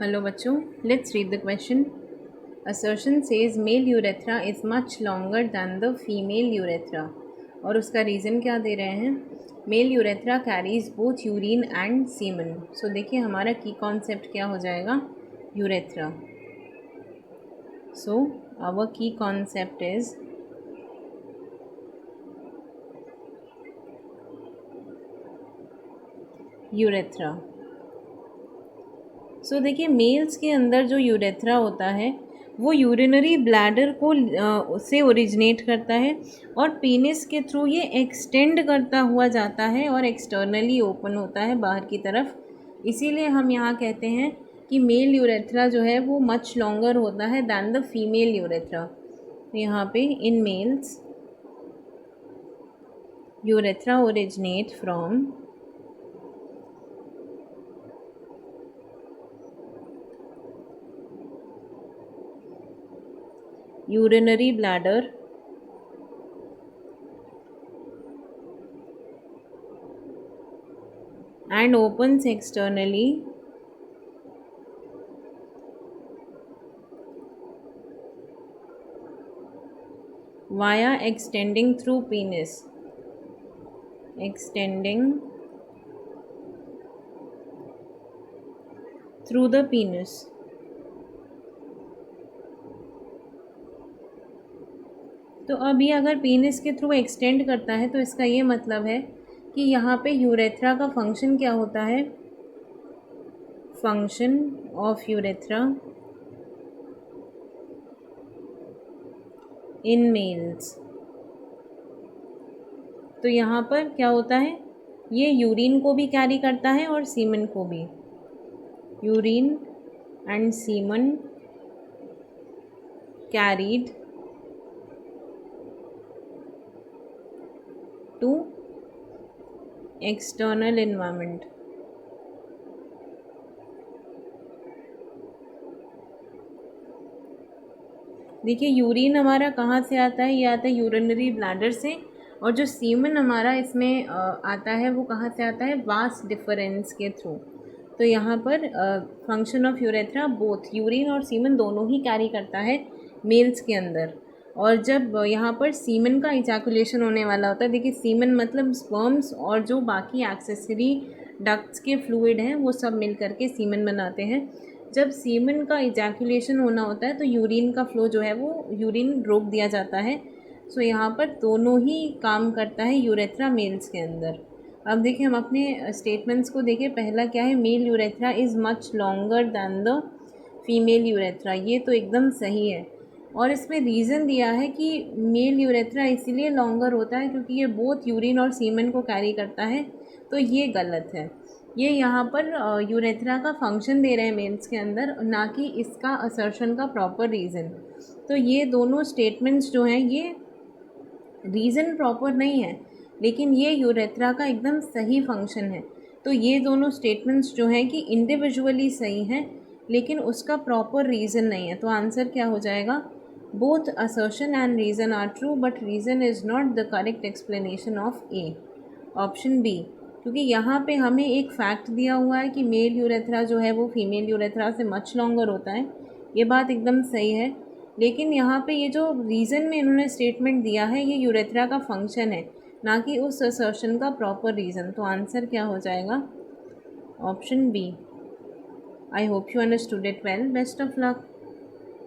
Hello बच्चों, let's read the question. Assertion says male urethra is much longer than the female urethra. और उसका reason क्या दे रहे हैं? Male urethra carries both urine and semen. So देखिए हमारा की कॉन्सेप्ट क्या हो जाएगा? Urethra. So our key concept is urethra. सो देखिए मेल्स के अंदर जो यूरेथ्रा होता है वो यूरिनरी ब्लैडर को से ओरिजिनेट करता है और पीनिस के थ्रू ये एक्सटेंड करता हुआ जाता है और एक्सटर्नली ओपन होता है बाहर की तरफ। इसीलिए हम यहाँ कहते हैं कि मेल यूरेथ्रा जो है वो मच लॉन्गर होता है दैन द फीमेल यूरेथ्रा। तो यहाँ पे in males urethra originate from urinary bladder and opens externally via extending through penis, extending through the penis। तो अब ये अगर पीनिस के थ्रू एक्सटेंड करता है तो इसका ये मतलब है कि यहाँ पे यूरेथ्रा का फंक्शन क्या होता है? Function of urethra in males. तो यहाँ पर क्या होता है? ये यूरिन को भी कैरी करता है और सीमन को भी। Urine and semen carried to external environment. देखिए यूरिन हमारा कहाँ से आता है? ये आता है यूरिनरी ब्लैडर से, और जो सीमन हमारा इसमें आता है वो कहाँ से आता है? वास डिफरेंस के थ्रू। तो यहाँ पर function of urethra both urine और सीमन दोनों ही कैरी करता है मेल्स के अंदर। और जब यहाँ पर सीमन का इजैकुलेशन होने वाला होता है, देखिए सीमन मतलब स्पर्म्स और जो बाकी एक्सेसरी डक्ट्स के फ्लूइड हैं वो सब मिल करके सीमन बनाते हैं। जब सीमन का इजैकुलेशन होना होता है तो यूरिन का फ्लो जो है वो यूरिन रोक दिया जाता है। सो यहाँ पर दोनों ही काम करता है यूरेथ्रा मेल्स के अंदर। अब देखिए हम अपने स्टेटमेंट्स को देखिए। पहला क्या है? Male urethra is much longer than the female urethra. ये तो एकदम सही है, और इसमें रीज़न दिया है कि मेल यूरेथ्रा इसीलिए लॉन्गर होता है क्योंकि ये बोथ यूरिन और सीमन को कैरी करता है। तो ये गलत है। ये यहाँ पर यूरेथ्रा का फंक्शन दे रहे हैं मेल्स के अंदर, ना कि इसका असर्शन का प्रॉपर रीज़न। तो ये दोनों स्टेटमेंट्स जो हैं ये रीज़न प्रॉपर नहीं है, लेकिन ये यूरेथ्रा का एकदम सही फंक्शन है। तो ये दोनों स्टेटमेंट्स जो हैं कि इंडिविजुअली सही हैं, लेकिन उसका प्रॉपर रीज़न नहीं है। तो आंसर क्या हो जाएगा? Both assertion and reason are true but reason is not the correct explanation of A. Option B, क्योंकि यहाँ पे हमें एक फैक्ट दिया हुआ है कि मेल यूरेथ्रा जो है वो फीमेल यूरेथ्रा से मच लॉन्गर होता है। ये बात एकदम सही है, लेकिन यहाँ पे ये जो रीज़न में इन्होंने स्टेटमेंट दिया है ये यूरेथ्रा का फंक्शन है, ना कि उस असर्शन का प्रॉपर रीज़न। तो आंसर क्या हो जाएगा? Option B. I hope you understood it well. Best of luck.